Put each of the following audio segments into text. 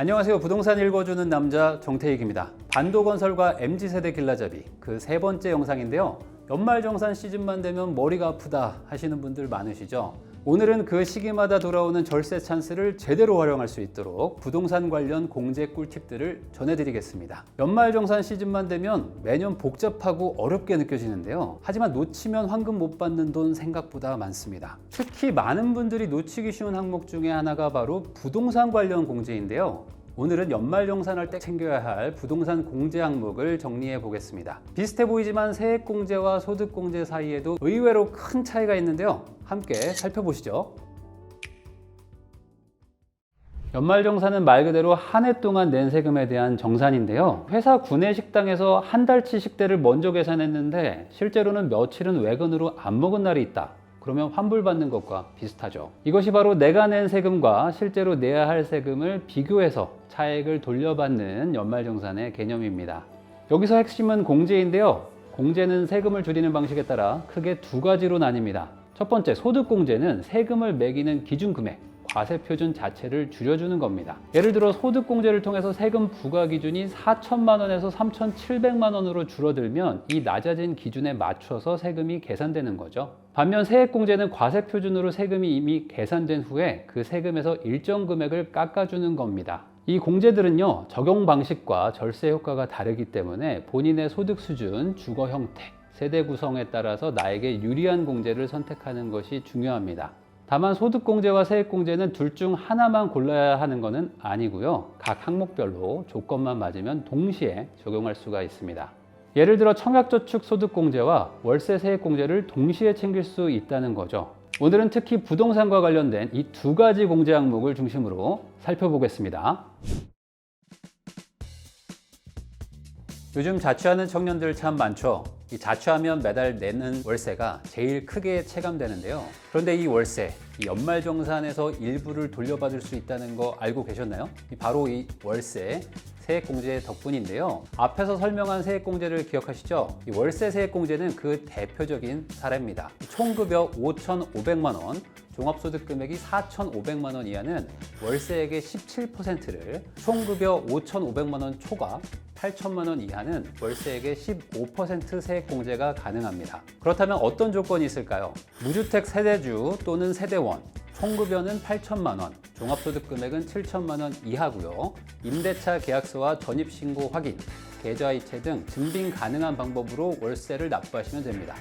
안녕하세요. 부동산 읽어주는 남자 정태익입니다. 반도건설과 MZ세대 길라잡이 그 세 번째 영상인데요. 연말정산 시즌만 되면 머리가 아프다 하시는 분들 많으시죠? 오늘은 그 시기마다 돌아오는 절세 찬스를 제대로 활용할 수 있도록 부동산 관련 공제 꿀팁들을 전해드리겠습니다. 연말정산 시즌만 되면 매년 복잡하고 어렵게 느껴지는데요. 하지만 놓치면 환급 못 받는 돈 생각보다 많습니다. 특히 많은 분들이 놓치기 쉬운 항목 중에 하나가 바로 부동산 관련 공제인데요. 오늘은 연말정산할 때 챙겨야 할 부동산 공제 항목을 정리해 보겠습니다. 비슷해 보이지만 세액공제와 소득공제 사이에도 의외로 큰 차이가 있는데요. 함께 살펴보시죠. 연말정산은 말 그대로 한 해 동안 낸 세금에 대한 정산인데요. 회사 구내식당에서 한 달치 식대를 먼저 계산했는데 실제로는 며칠은 외근으로 안 먹은 날이 있다. 그러면 환불받는 것과 비슷하죠. 이것이 바로 내가 낸 세금과 실제로 내야 할 세금을 비교해서 차액을 돌려받는 연말정산의 개념입니다. 여기서 핵심은 공제인데요. 공제는 세금을 줄이는 방식에 따라 크게 두 가지로 나뉩니다. 첫 번째, 소득공제는 세금을 매기는 기준금액, 과세표준 자체를 줄여주는 겁니다. 예를 들어 소득공제를 통해서 세금 부과 기준이 4천만 원에서 3,700만 원으로 줄어들면 이 낮아진 기준에 맞춰서 세금이 계산되는 거죠. 반면 세액공제는 과세표준으로 세금이 이미 계산된 후에 그 세금에서 일정 금액을 깎아주는 겁니다. 이 공제들은요, 적용 방식과 절세 효과가 다르기 때문에 본인의 소득 수준, 주거 형태, 세대 구성에 따라서 나에게 유리한 공제를 선택하는 것이 중요합니다. 다만 소득공제와 세액공제는 둘 중 하나만 골라야 하는 것은 아니고요. 각 항목별로 조건만 맞으면 동시에 적용할 수가 있습니다. 예를 들어 청약저축소득공제와 월세 세액공제를 동시에 챙길 수 있다는 거죠. 오늘은 특히 부동산과 관련된 이 두 가지 공제 항목을 중심으로 살펴보겠습니다. 요즘 자취하는 청년들 참 많죠. 이 자취하면 매달 내는 월세가 제일 크게 체감되는데요. 그런데 이 월세, 이 연말정산에서 일부를 돌려받을 수 있다는 거 알고 계셨나요? 바로 이 월세 세액공제 덕분인데요. 앞에서 설명한 세액공제를 기억하시죠? 이 월세 세액공제는 그 대표적인 사례입니다. 총급여 5,500만 원, 종합소득 금액이 4,500만 원 이하는 월세액의 17%를, 총급여 5,500만 원 초과 8천만 원 이하는 월세액의 15% 세액공제가 가능합니다. 그렇다면 어떤 조건이 있을까요? 무주택 세대주 또는 세대원, 총급여는 8천만 원, 종합소득 금액은 7천만 원 이하고요. 임대차 계약서와 전입신고 확인, 계좌이체 등 증빙 가능한 방법으로 월세를 납부하시면 됩니다.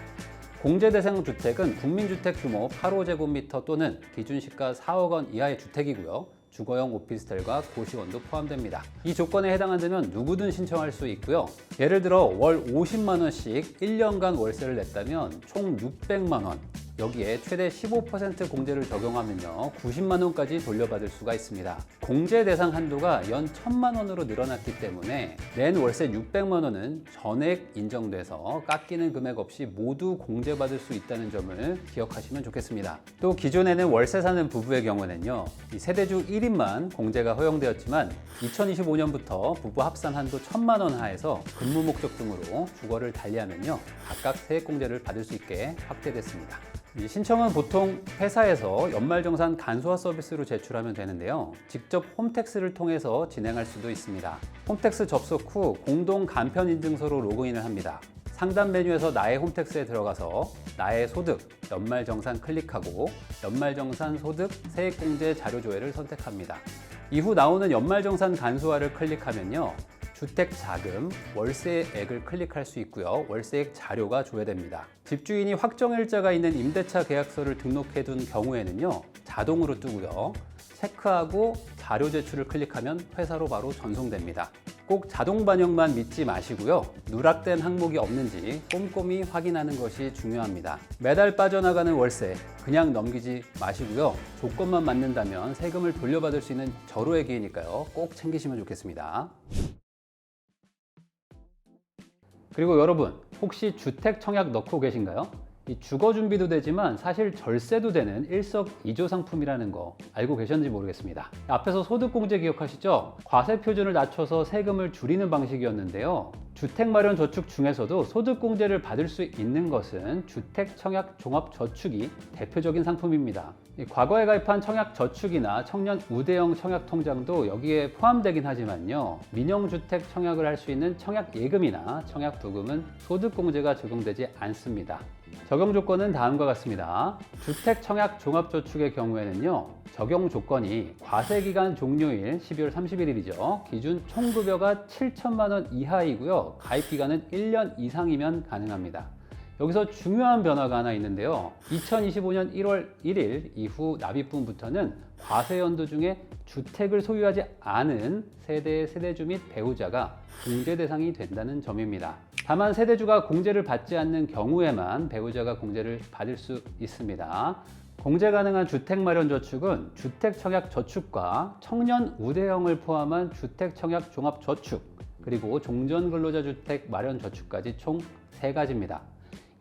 공제 대상 주택은 국민주택 규모 8호제곱미터 또는 기준시가 4억 원 이하의 주택이고요. 주거용 오피스텔과 고시원도 포함됩니다. 이 조건에 해당한다면 누구든 신청할 수 있고요. 예를 들어 월 50만 원씩 1년간 월세를 냈다면 총 600만 원, 여기에 최대 15% 공제를 적용하면요 90만 원까지 돌려받을 수가 있습니다. 공제 대상 한도가 연 1,000만 원으로 늘어났기 때문에 낸 월세 600만 원은 전액 인정돼서 깎이는 금액 없이 모두 공제받을 수 있다는 점을 기억하시면 좋겠습니다. 또 기존에는 월세 사는 부부의 경우는요, 이 세대주 1인만 공제가 허용되었지만 2025년부터 부부 합산 한도 1,000만 원 하에서 근무 목적 등으로 주거를 달리하면요 각각 세액공제를 받을 수 있게 확대됐습니다. 이 신청은 보통 회사에서 연말정산 간소화 서비스로 제출하면 되는데요. 직접 홈택스를 통해서 진행할 수도 있습니다. 홈택스 접속 후 공동 간편인증서로 로그인을 합니다. 상단 메뉴에서 나의 홈택스에 들어가서 나의 소득, 연말정산 클릭하고 연말정산 소득, 세액공제 자료 조회를 선택합니다. 이후 나오는 연말정산 간소화를 클릭하면요. 주택자금, 월세액을 클릭할 수 있고요. 월세액 자료가 조회됩니다. 집주인이 확정일자가 있는 임대차 계약서를 등록해둔 경우에는요. 자동으로 뜨고요. 체크하고 자료 제출을 클릭하면 회사로 바로 전송됩니다. 꼭 자동 반영만 믿지 마시고요. 누락된 항목이 없는지 꼼꼼히 확인하는 것이 중요합니다. 매달 빠져나가는 월세 그냥 넘기지 마시고요. 조건만 맞는다면 세금을 돌려받을 수 있는 절호의 기회니까요. 꼭 챙기시면 좋겠습니다. 그리고 여러분, 혹시 주택 청약 넣고 계신가요? 이 주거 준비도 되지만 사실 절세도 되는 일석이조 상품이라는 거 알고 계셨는지 모르겠습니다. 앞에서 소득공제 기억하시죠? 과세 표준을 낮춰서 세금을 줄이는 방식이었는데요. 주택마련저축 중에서도 소득공제를 받을 수 있는 것은 주택청약종합저축이 대표적인 상품입니다. 과거에 가입한 청약저축이나 청년 우대형 청약통장도 여기에 포함되긴 하지만요. 민영주택 청약을 할 수 있는 청약예금이나 청약부금은 소득공제가 적용되지 않습니다. 적용 조건은 다음과 같습니다. 주택청약종합저축의 경우에는요, 적용 조건이 과세기간 종료일 12월 31일이죠. 기준 총급여가 7천만 원 이하이고요. 가입기간은 1년 이상이면 가능합니다. 여기서 중요한 변화가 하나 있는데요. 2025년 1월 1일 이후 납입분부터는 과세연도 중에 주택을 소유하지 않은 세대의 세대주 및 배우자가 공제 대상이 된다는 점입니다. 다만 세대주가 공제를 받지 않는 경우에만 배우자가 공제를 받을 수 있습니다. 공제 가능한 주택마련저축은 주택청약저축과 청년 우대형을 포함한 주택청약종합저축, 그리고 종전근로자주택 마련저축까지 총 3가지입니다.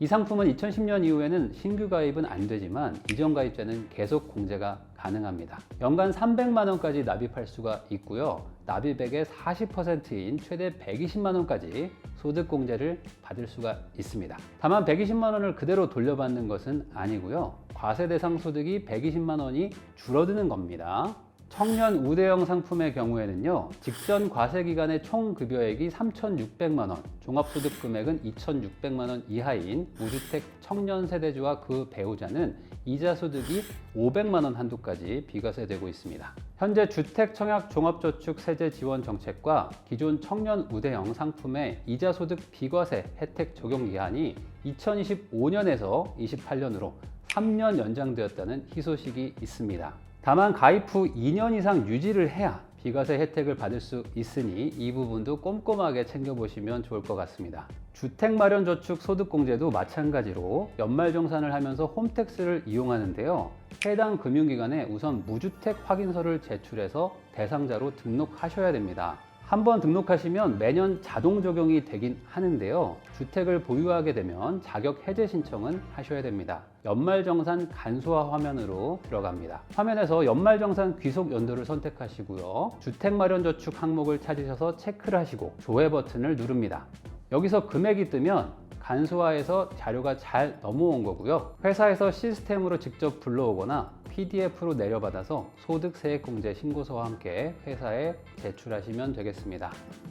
이 상품은 2010년 이후에는 신규 가입은 안 되지만 이전 가입자는 계속 공제가 가능합니다. 연간 300만 원까지 납입할 수가 있고요. 납입액의 40%인 최대 120만 원까지 소득공제를 받을 수가 있습니다. 다만 120만 원을 그대로 돌려받는 것은 아니고요. 과세 대상 소득이 120만 원이 줄어드는 겁니다. 청년 우대형 상품의 경우에는요, 직전 과세 기간의 총 급여액이 3,600만 원, 종합소득 금액은 2,600만 원 이하인 무주택 청년 세대주와 그 배우자는 이자 소득이 500만 원 한도까지 비과세되고 있습니다. 현재 주택청약종합저축 세제 지원 정책과 기존 청년 우대형 상품의 이자 소득 비과세 혜택 적용 기한이 2025년에서 28년으로 3년 연장되었다는 희소식이 있습니다. 다만 가입 후 2년 이상 유지를 해야 비과세 혜택을 받을 수 있으니 이 부분도 꼼꼼하게 챙겨보시면 좋을 것 같습니다. 주택마련저축 소득공제도 마찬가지로 연말정산을 하면서 홈택스를 이용하는데요. 해당 금융기관에 우선 무주택 확인서를 제출해서 대상자로 등록하셔야 됩니다. 한번 등록하시면 매년 자동 적용이 되긴 하는데요. 주택을 보유하게 되면 자격 해제 신청은 하셔야 됩니다. 연말정산 간소화 화면으로 들어갑니다. 화면에서 연말정산 귀속 연도를 선택하시고요. 주택마련저축 항목을 찾으셔서 체크를 하시고 조회 버튼을 누릅니다. 여기서 금액이 뜨면 간소화해서 자료가 잘 넘어온 거고요. 회사에서 시스템으로 직접 불러오거나 PDF로 내려받아서 소득세액공제 신고서와 함께 회사에 제출하시면 되겠습니다.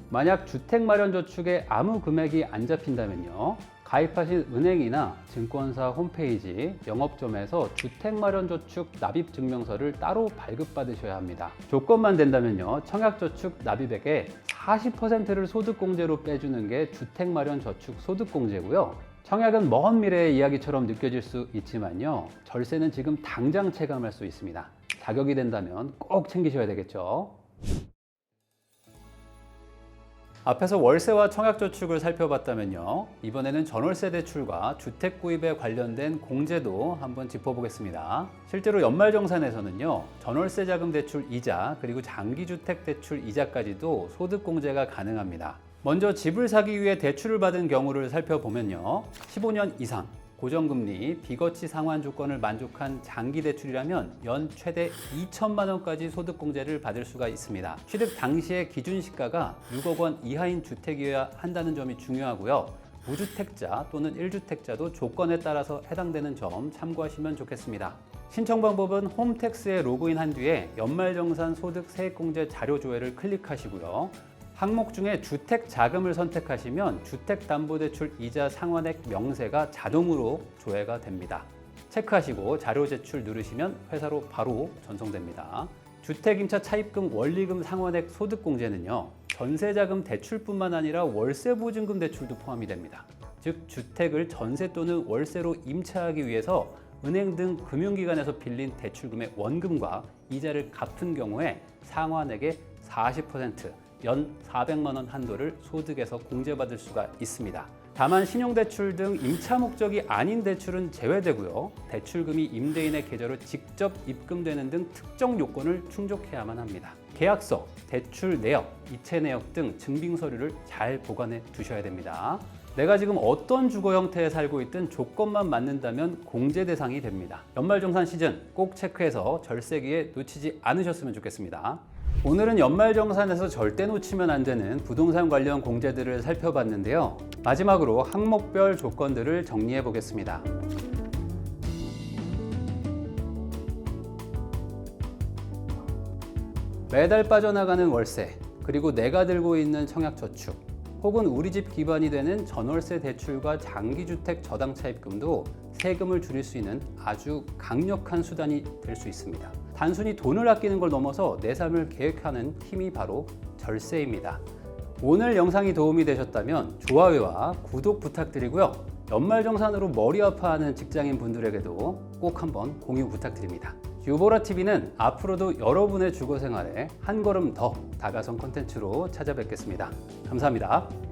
만약 주택마련저축에 아무 금액이 안 잡힌다면요, 가입하신 은행이나 증권사 홈페이지, 영업점에서 주택마련저축 납입증명서를 따로 발급받으셔야 합니다. 조건만 된다면요, 청약저축 납입액의 40%를 소득공제로 빼주는 게 주택마련저축 소득공제고요. 청약은 먼 미래의 이야기처럼 느껴질 수 있지만요, 절세는 지금 당장 체감할 수 있습니다. 자격이 된다면 꼭 챙기셔야 되겠죠. 앞에서 월세와 청약저축을 살펴봤다면요, 이번에는 전월세 대출과 주택 구입에 관련된 공제도 한번 짚어보겠습니다. 실제로 연말정산에서는요, 전월세 자금 대출 이자 그리고 장기주택 대출 이자까지도 소득공제가 가능합니다. 먼저 집을 사기 위해 대출을 받은 경우를 살펴보면요, 15년 이상 고정금리, 비거치 상환 조건을 만족한 장기 대출이라면 연 최대 2천만 원까지 소득공제를 받을 수가 있습니다. 취득 당시의 기준 시가가 6억 원 이하인 주택이어야 한다는 점이 중요하고요. 무주택자 또는 1주택자도 조건에 따라서 해당되는 점 참고하시면 좋겠습니다. 신청 방법은 홈택스에 로그인한 뒤에 연말정산 소득 세액공제 자료 조회를 클릭하시고요. 항목 중에 주택자금을 선택하시면 주택담보대출 이자 상환액 명세가 자동으로 조회가 됩니다. 체크하시고 자료 제출 누르시면 회사로 바로 전송됩니다. 주택임차 차입금 원리금 상환액 소득공제는요, 전세자금 대출뿐만 아니라 월세보증금 대출도 포함이 됩니다. 즉 주택을 전세 또는 월세로 임차하기 위해서 은행 등 금융기관에서 빌린 대출금의 원금과 이자를 갚은 경우에 상환액의 40%, 연 400만 원 한도를 소득에서 공제받을 수가 있습니다. 다만 신용대출 등 임차 목적이 아닌 대출은 제외되고요. 대출금이 임대인의 계좌로 직접 입금되는 등 특정 요건을 충족해야만 합니다. 계약서, 대출 내역, 이체 내역 등 증빙 서류를 잘 보관해 두셔야 됩니다. 내가 지금 어떤 주거 형태에 살고 있든 조건만 맞는다면 공제 대상이 됩니다. 연말정산 시즌 꼭 체크해서 절세기에 놓치지 않으셨으면 좋겠습니다. 오늘은 연말정산에서 절대 놓치면 안 되는 부동산 관련 공제들을 살펴봤는데요. 마지막으로 항목별 조건들을 정리해 보겠습니다. 매달 빠져나가는 월세, 그리고 내가 들고 있는 청약저축, 혹은 우리 집 기반이 되는 전월세 대출과 장기주택 저당 차입금도 세금을 줄일 수 있는 아주 강력한 수단이 될 수 있습니다. 단순히 돈을 아끼는 걸 넘어서 내 삶을 계획하는 힘이 바로 절세입니다. 오늘 영상이 도움이 되셨다면 좋아요와 구독 부탁드리고요. 연말정산으로 머리 아파하는 직장인 분들에게도 꼭 한번 공유 부탁드립니다. 유보라TV는 앞으로도 여러분의 주거 생활에 한 걸음 더 다가선 콘텐츠로 찾아뵙겠습니다. 감사합니다.